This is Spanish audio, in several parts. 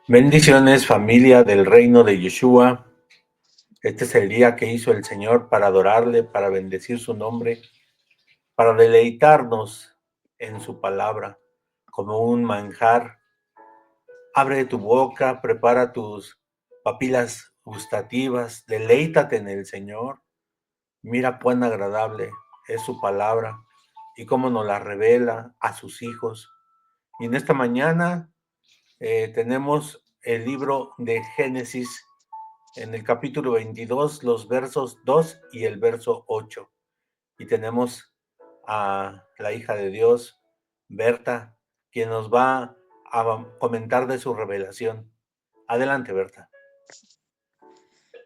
Bendiciones, familia del reino de Yeshua. Este es el día que hizo el Señor para adorarle, para bendecir su nombre, para deleitarnos en su palabra como un manjar. Abre tu boca, prepara tus papilas gustativas, deleítate en el Señor. Mira cuán agradable es su palabra y cómo nos la revela a sus hijos. Y en esta mañana tenemos el libro de Génesis en el capítulo 22, los versos 2 y el verso 8. Y tenemos a la hija de Dios, Berta, quien nos va a comentar de su revelación. Adelante, Berta.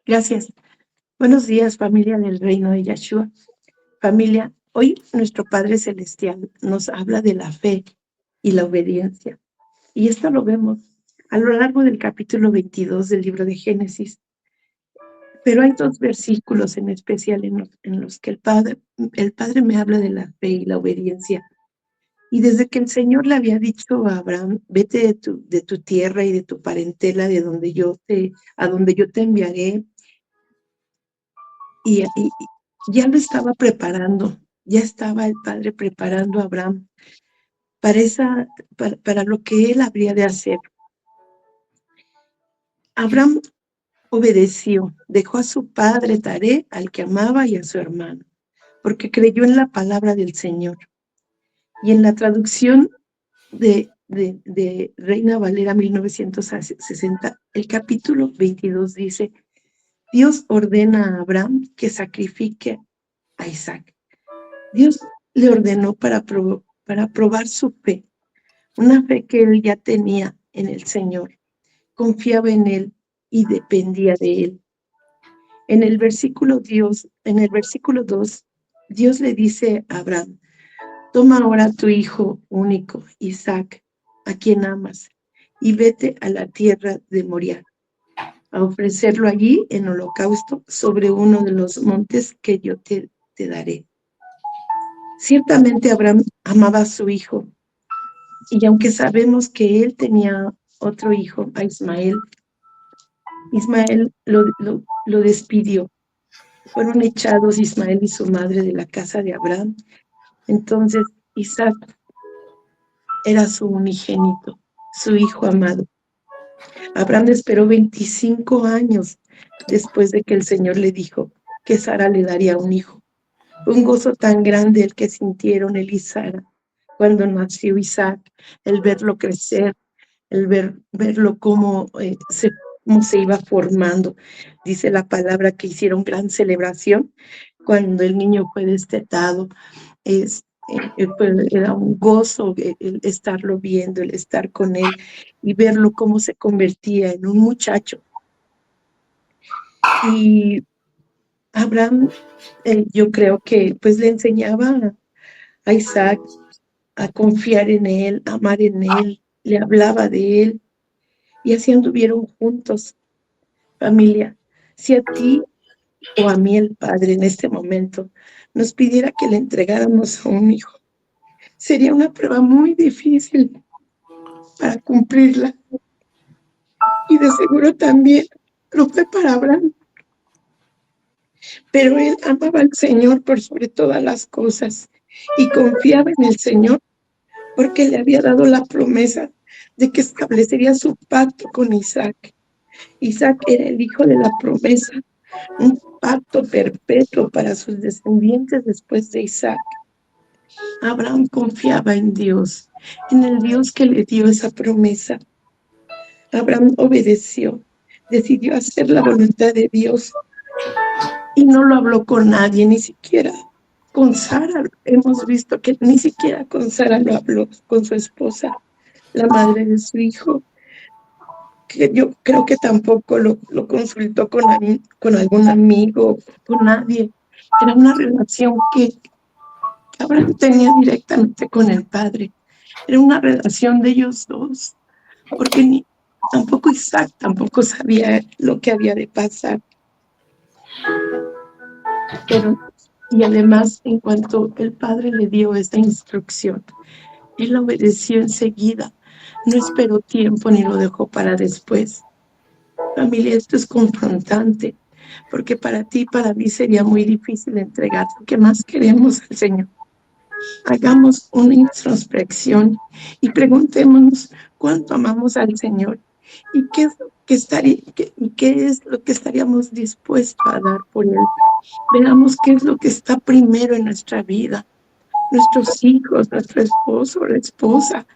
Gracias. Buenos días, familia del reino de Yeshua. Familia, hoy nuestro Padre Celestial nos habla de la fe y la obediencia. Y esto lo vemos a lo largo del capítulo 22 del libro de Génesis. Pero hay dos versículos en especial en los que el Padre me habla de la fe y la obediencia. Y desde que el Señor le había dicho a Abraham, vete de tu tierra y de tu parentela, a donde yo te enviaré, y ya lo estaba preparando, ya estaba el Padre preparando a Abraham para lo que él habría de hacer. Abraham obedeció, dejó a su padre Taré, al que amaba, y a su hermano, porque creyó en la palabra del Señor. Y en la traducción de Reina Valera 1960, el capítulo 22 dice: Dios ordena a Abraham que sacrifique a Isaac. Dios le ordenó para probar su fe, una fe que él ya tenía en el Señor, confiaba en él y dependía de él. En el versículo 2, Dios le dice a Abraham: toma ahora a tu hijo único, Isaac, a quien amas, y vete a la tierra de Moriah, a ofrecerlo allí en holocausto sobre uno de los montes que yo te daré. Ciertamente Abraham amaba a su hijo, y aunque sabemos que él tenía otro hijo, a Ismael lo despidió. Fueron echados Ismael y su madre de la casa de Abraham. Entonces Isaac era su unigénito, su hijo amado. Abraham esperó 25 años después de que el Señor le dijo que Sara le daría un hijo. Un gozo tan grande el que sintieron él y Sara cuando nació Isaac, el verlo crecer, el verlo cómo se iba formando. Dice la palabra que hicieron gran celebración cuando el niño fue destetado. Era un gozo el estarlo viendo, el estar con él y verlo cómo se convertía en un muchacho. Y Abraham, yo creo que pues le enseñaba a Isaac a confiar en él, a amar en él, le hablaba de él, y así anduvieron juntos. Familia, si a ti o a mí el Padre en este momento nos pidiera que le entregáramos a un hijo, sería una prueba muy difícil para cumplirla. Y de seguro también lo fue para Abraham. Pero él amaba al Señor por sobre todas las cosas y confiaba en el Señor porque le había dado la promesa de que establecería su pacto con Isaac. Isaac era el hijo de la promesa, un pacto perpetuo para sus descendientes después de Isaac. Abraham confiaba en Dios, en el Dios que le dio esa promesa. Abraham obedeció, decidió hacer la voluntad de Dios y no lo habló con nadie, ni siquiera con Sara. Hemos visto que ni siquiera con Sara lo habló, con su esposa, la madre de su hijo, que yo creo que tampoco lo consultó con algún amigo, con nadie. Era una relación que Abraham tenía directamente con el Padre. Era una relación de ellos dos, porque tampoco Isaac tampoco sabía lo que había de pasar. Y además, en cuanto el Padre le dio esta instrucción, él obedeció enseguida, No esperó tiempo ni lo dejó para después. Familia, esto es confrontante, porque para ti y para mí sería muy difícil entregar lo que más queremos al Señor. Hagamos una introspección y preguntémonos cuánto amamos al Señor y qué es lo que estaríamos dispuestos a dar por Él. Veamos qué es lo que está primero en nuestra vida. Nuestros hijos, nuestro esposo, la esposa,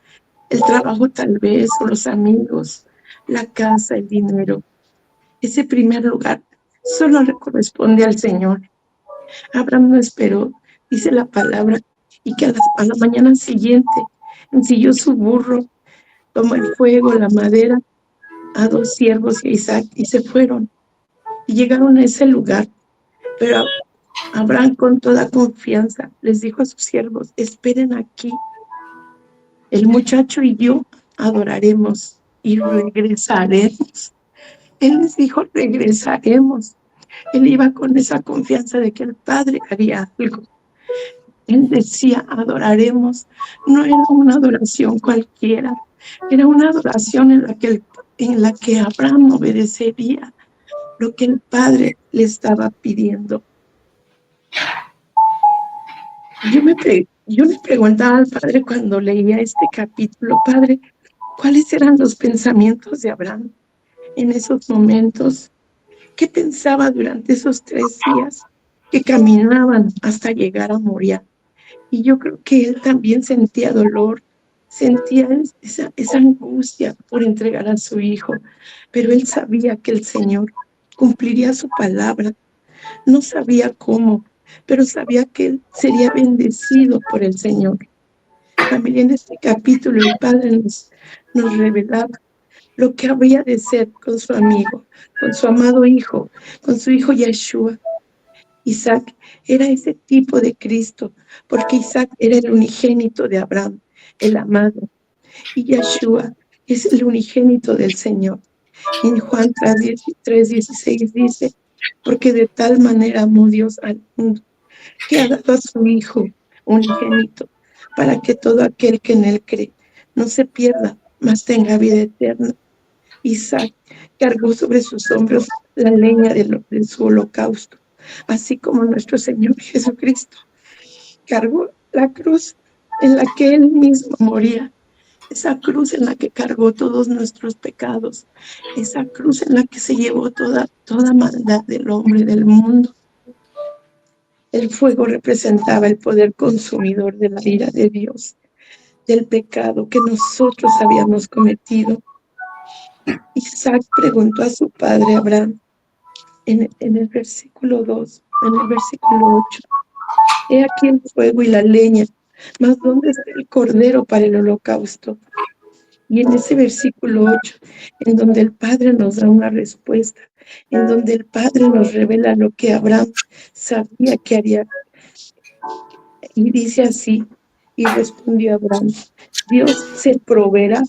el trabajo tal vez, o los amigos, la casa, el dinero. Ese primer lugar solo le corresponde al Señor. Abraham no esperó, dice la palabra, y que a la mañana siguiente ensilló su burro, tomó el fuego, la madera, a 2 siervos y a Isaac, y se fueron. Y llegaron a ese lugar, pero Abraham con toda confianza les dijo a sus siervos, esperen aquí, el muchacho y yo adoraremos y regresaremos. Él les dijo, regresaremos. Él iba con esa confianza de que el Padre haría algo. Él decía, adoraremos. No era una adoración cualquiera, era una adoración en la que Abraham obedecería lo que el Padre le estaba pidiendo. Yo le preguntaba al Padre cuando leía este capítulo, Padre, ¿cuáles eran los pensamientos de Abraham en esos momentos? ¿Qué pensaba durante esos 3 días que caminaban hasta llegar a Moria? Y yo creo que él también sentía dolor, sentía esa angustia por entregar a su hijo, pero él sabía que el Señor cumpliría su palabra. No sabía cómo, pero sabía que él sería bendecido por el Señor. Familia, en este capítulo el Padre nos revelaba lo que habría de ser con su amigo, con su amado hijo, con su hijo Yeshua. Isaac era ese tipo de Cristo, porque Isaac era el unigénito de Abraham, el amado, y Yeshua es el unigénito del Señor. En Juan 3:16 dice, porque de tal manera amó Dios al mundo, que ha dado a su Hijo unigénito, para que todo aquel que en él cree no se pierda, mas tenga vida eterna. Isaac cargó sobre sus hombros la leña de su holocausto, así como nuestro Señor Jesucristo cargó la cruz en la que Él mismo moría, esa cruz en la que cargó todos nuestros pecados, esa cruz en la que se llevó toda maldad del hombre, del mundo. El fuego representaba el poder consumidor de la ira de Dios, del pecado que nosotros habíamos cometido. Isaac preguntó a su padre Abraham en el versículo 2, en el versículo 8, he aquí el fuego y la leña, mas ¿dónde está el cordero para el holocausto? Y en ese versículo 8, en donde el Padre nos da una respuesta, en donde el Padre nos revela lo que Abraham sabía que haría, y dice así, y respondió Abraham, Dios se proveerá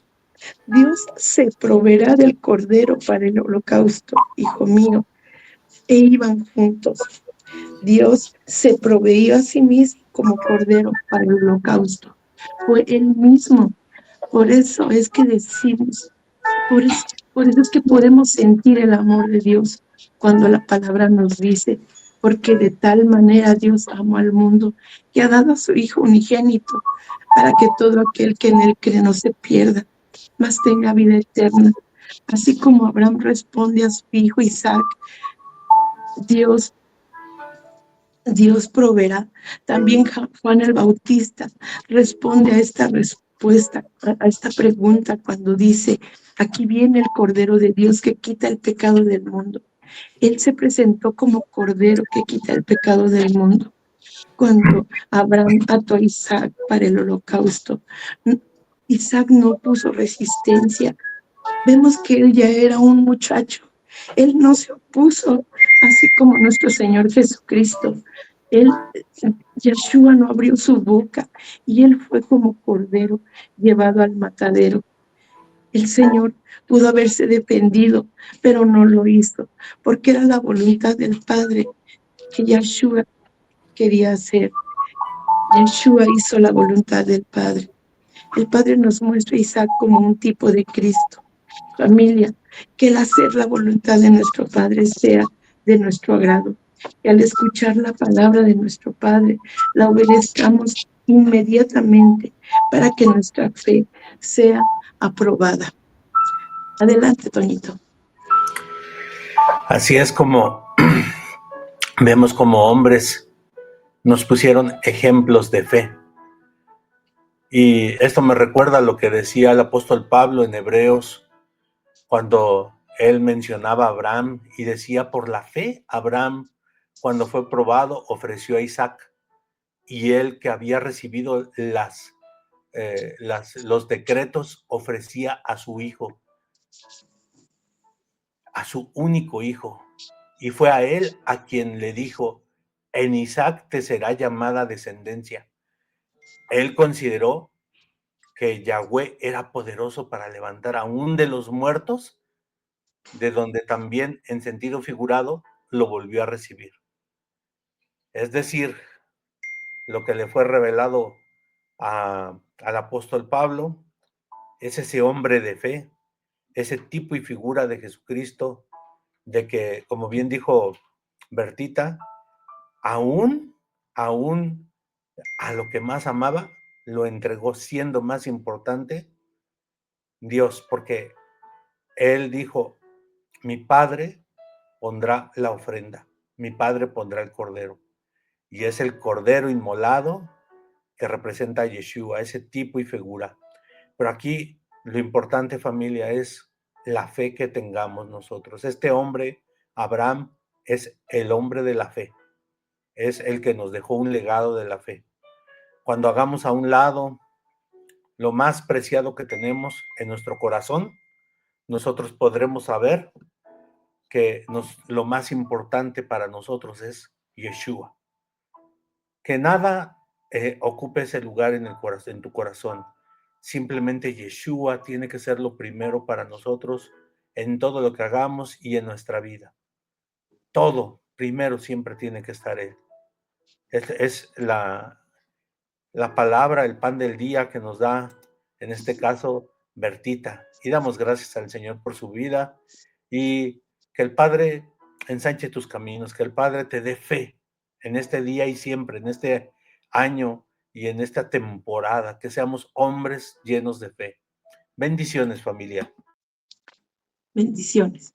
del cordero para el holocausto, hijo mío. E iban juntos. Dios se proveyó a sí mismo como cordero para el holocausto. Fue Él mismo. Por eso es que decimos, por eso es que podemos sentir el amor de Dios cuando la palabra nos dice, porque de tal manera Dios amó al mundo que ha dado a su Hijo unigénito para que todo aquel que en Él cree no se pierda, mas tenga vida eterna. Así como Abraham responde a su hijo Isaac, Dios proveerá. También Juan el Bautista responde a esta respuesta, a esta pregunta cuando dice, aquí viene el Cordero de Dios que quita el pecado del mundo. Él se presentó como Cordero que quita el pecado del mundo. Cuando Abraham ató a Isaac para el holocausto, Isaac no puso resistencia. Vemos que él ya era un muchacho. Él no se opuso, así como nuestro Señor Jesucristo. Yeshua no abrió su boca y él fue como cordero llevado al matadero. El Señor pudo haberse defendido, pero no lo hizo, porque era la voluntad del Padre que Yeshua quería hacer. Yeshua hizo la voluntad del Padre. El Padre nos muestra a Isaac como un tipo de Cristo. Familia, que el hacer la voluntad de nuestro Padre sea de nuestro agrado. Y al escuchar la palabra de nuestro Padre, la obedezcamos inmediatamente para que nuestra fe sea aprobada. Adelante, Toñito. Así es como vemos como hombres nos pusieron ejemplos de fe. Y esto me recuerda a lo que decía el apóstol Pablo en Hebreos, cuando él mencionaba a Abraham y decía, por la fe, Abraham, cuando fue probado, ofreció a Isaac. Y él, que había recibido los decretos, ofrecía a su hijo, a su único hijo. Y fue a él a quien le dijo, en Isaac te será llamada descendencia. Él consideró que Yahweh era poderoso para levantar aún de los muertos, de donde también, en sentido figurado, lo volvió a recibir. Es decir, lo que le fue revelado al apóstol Pablo es ese hombre de fe, ese tipo y figura de Jesucristo, de que, como bien dijo Bertita, aún a lo que más amaba, lo entregó siendo más importante Dios, porque él dijo, mi padre pondrá la ofrenda, mi padre pondrá el cordero, y es el cordero inmolado que representa a Yeshua, ese tipo y figura. Pero aquí lo importante, familia, es la fe que tengamos nosotros. Este hombre, Abraham, es el hombre de la fe, es el que nos dejó un legado de la fe. Cuando hagamos a un lado lo más preciado que tenemos en nuestro corazón, nosotros podremos saber que lo más importante para nosotros es Yeshua. Que nada ocupe ese lugar en tu corazón. Simplemente Yeshua tiene que ser lo primero para nosotros en todo lo que hagamos y en nuestra vida. Todo primero siempre tiene que estar Él. Es la palabra, el pan del día que nos da, en este caso, Bertita. Y damos gracias al Señor por su vida y que el Padre ensanche tus caminos, que el Padre te dé fe en este día y siempre, en este año y en esta temporada, que seamos hombres llenos de fe. Bendiciones, familia. Bendiciones.